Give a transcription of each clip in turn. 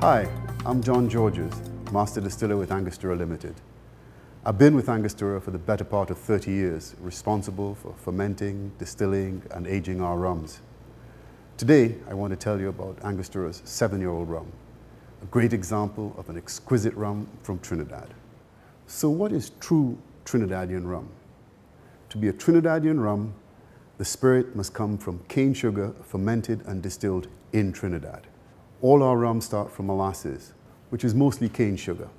Hi, I'm John Georges, Master Distiller with Angostura Limited. I've been with Angostura for the better part of 30 years, responsible for fermenting, distilling, and aging our rums. Today, I want to tell you about Angostura's 7-year-old rum, a great example of an exquisite rum from Trinidad. So what is true Trinidadian rum? To be a Trinidadian rum, the spirit must come from cane sugar fermented and distilled in Trinidad. All our rums start from molasses, which is mostly cane sugar.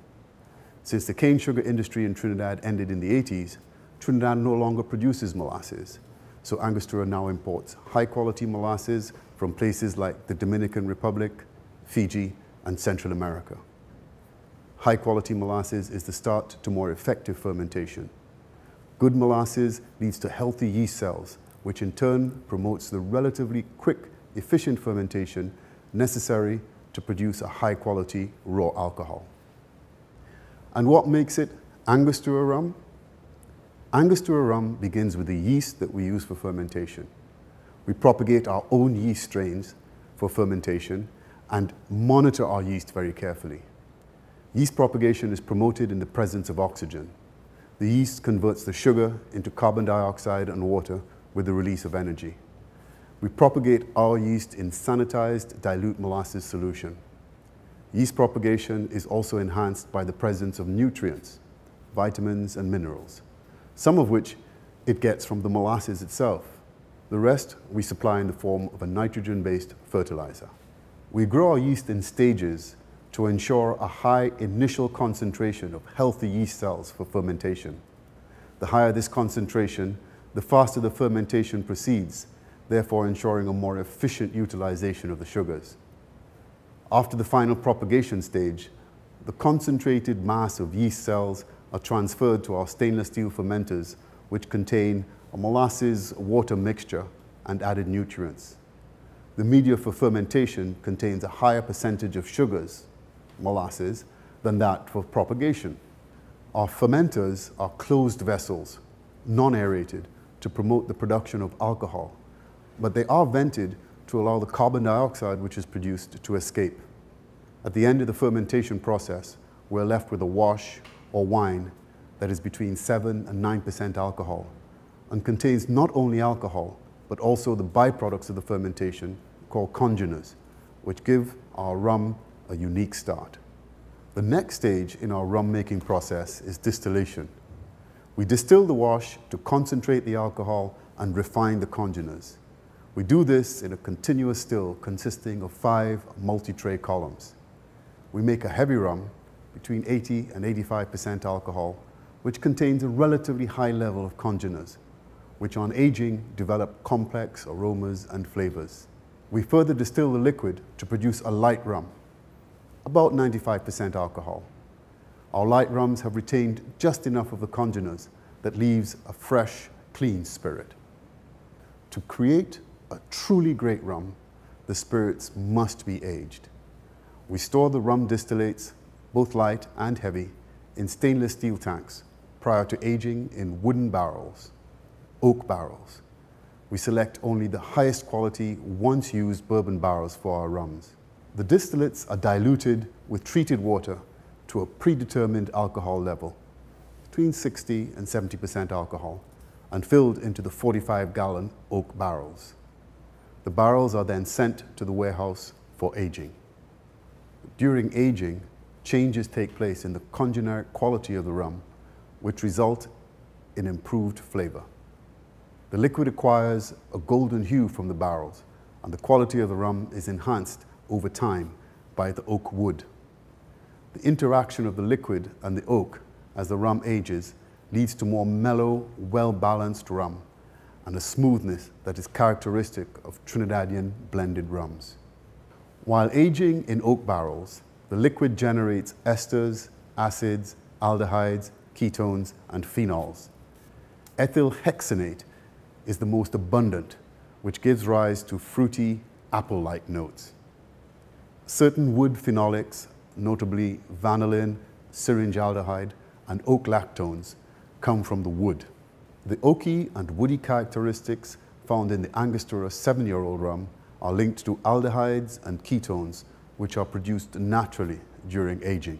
Since the cane sugar industry in Trinidad ended in the 80s, Trinidad no longer produces molasses. So Angostura now imports high-quality molasses from places like the Dominican Republic, Fiji, and Central America. High-quality molasses is the start to more effective fermentation. Good molasses leads to healthy yeast cells, which in turn promotes the relatively quick, efficient fermentation necessary to produce a high-quality raw alcohol. And what makes it Angostura rum? Angostura rum begins with the yeast that we use for fermentation. We propagate our own yeast strains for fermentation and monitor our yeast very carefully. Yeast propagation is promoted in the presence of oxygen. The yeast converts the sugar into carbon dioxide and water with the release of energy. We propagate our yeast in sanitized dilute molasses solution. Yeast propagation is also enhanced by the presence of nutrients, vitamins and minerals, some of which it gets from the molasses itself. The rest we supply in the form of a nitrogen-based fertilizer. We grow our yeast in stages to ensure a high initial concentration of healthy yeast cells for fermentation. The higher this concentration, the faster the fermentation proceeds, therefore ensuring a more efficient utilization of the sugars. After the final propagation stage, the concentrated mass of yeast cells are transferred to our stainless steel fermenters, which contain a molasses-water mixture and added nutrients. The media for fermentation contains a higher percentage of sugars, molasses, than that for propagation. Our fermenters are closed vessels, non-aerated, to promote the production of alcohol, but they are vented to allow the carbon dioxide which is produced to escape. At the end of the fermentation process, we're left with a wash or wine that is between 7 and 9% alcohol and contains not only alcohol, but also the byproducts of the fermentation called congeners, which give our rum a unique start. The next stage in our rum making process is distillation. We distill the wash to concentrate the alcohol and refine the congeners. We do this in a continuous still consisting of 5 multi-tray columns. We make a heavy rum between 80 and 85% alcohol, which contains a relatively high level of congeners, which on aging develop complex aromas and flavors. We further distill the liquid to produce a light rum, about 95% alcohol. Our light rums have retained just enough of the congeners that leaves a fresh, clean spirit. To create a truly great rum, the spirits must be aged. We store the rum distillates, both light and heavy, in stainless steel tanks prior to aging in wooden barrels, oak barrels. We select only the highest quality, once used bourbon barrels for our rums. The distillates are diluted with treated water to a predetermined alcohol level, between 60 and 70% alcohol, and filled into the 45-gallon oak barrels. The barrels are then sent to the warehouse for aging. During aging, changes take place in the congeneric quality of the rum, which result in improved flavor. The liquid acquires a golden hue from the barrels, and the quality of the rum is enhanced over time by the oak wood. The interaction of the liquid and the oak as the rum ages leads to more mellow, well-balanced rum and a smoothness that is characteristic of Trinidadian blended rums. While aging in oak barrels, the liquid generates esters, acids, aldehydes, ketones, and phenols. Ethyl hexanate is the most abundant, which gives rise to fruity, apple-like notes. Certain wood phenolics, notably vanillin, syringaldehyde, and oak lactones, come from the wood. The oaky and woody characteristics found in the Angostura 7-year-old rum are linked to aldehydes and ketones which are produced naturally during aging.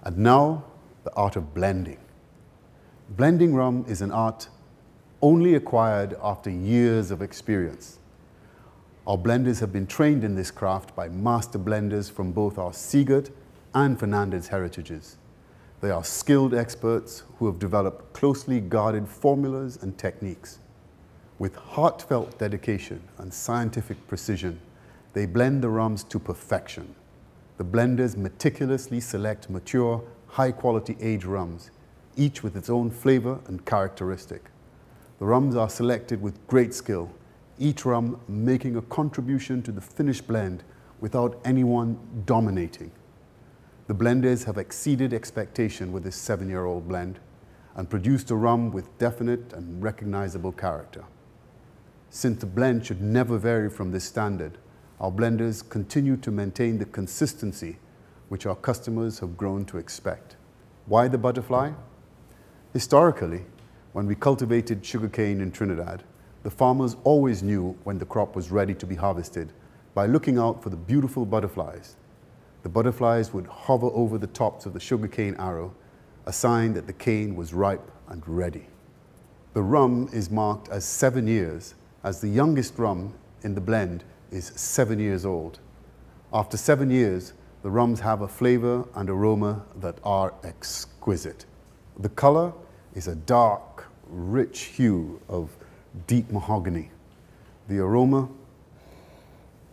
And now, the art of blending. Blending rum is an art only acquired after years of experience. Our blenders have been trained in this craft by master blenders from both our Seagate and Fernandez heritages. They are skilled experts who have developed closely guarded formulas and techniques. With heartfelt dedication and scientific precision, they blend the rums to perfection. The blenders meticulously select mature, high-quality aged rums, each with its own flavor and characteristic. The rums are selected with great skill, each rum making a contribution to the finished blend without anyone dominating. The blenders have exceeded expectation with this 7-year-old blend and produced a rum with definite and recognizable character. Since the blend should never vary from this standard, our blenders continue to maintain the consistency which our customers have grown to expect. Why the butterfly? Historically, when we cultivated sugarcane in Trinidad, the farmers always knew when the crop was ready to be harvested by looking out for the beautiful butterflies. The butterflies would hover over the tops of the sugarcane arrow, a sign that the cane was ripe and ready. The rum is marked as 7 years, as the youngest rum in the blend is 7 years old. After 7 years, the rums have a flavor and aroma that are exquisite. The color is a dark, rich hue of deep mahogany. The aroma,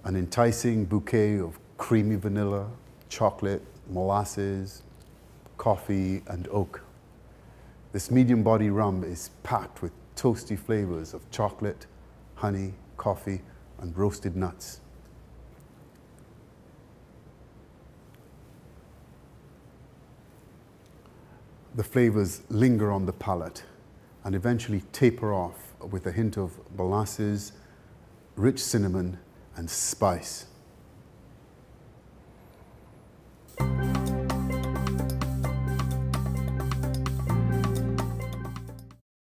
an enticing bouquet of creamy vanilla, chocolate, molasses, coffee, and oak. This medium body rum is packed with toasty flavors of chocolate, honey, coffee, and roasted nuts. The flavors linger on the palate and eventually taper off with a hint of molasses, rich cinnamon, and spice.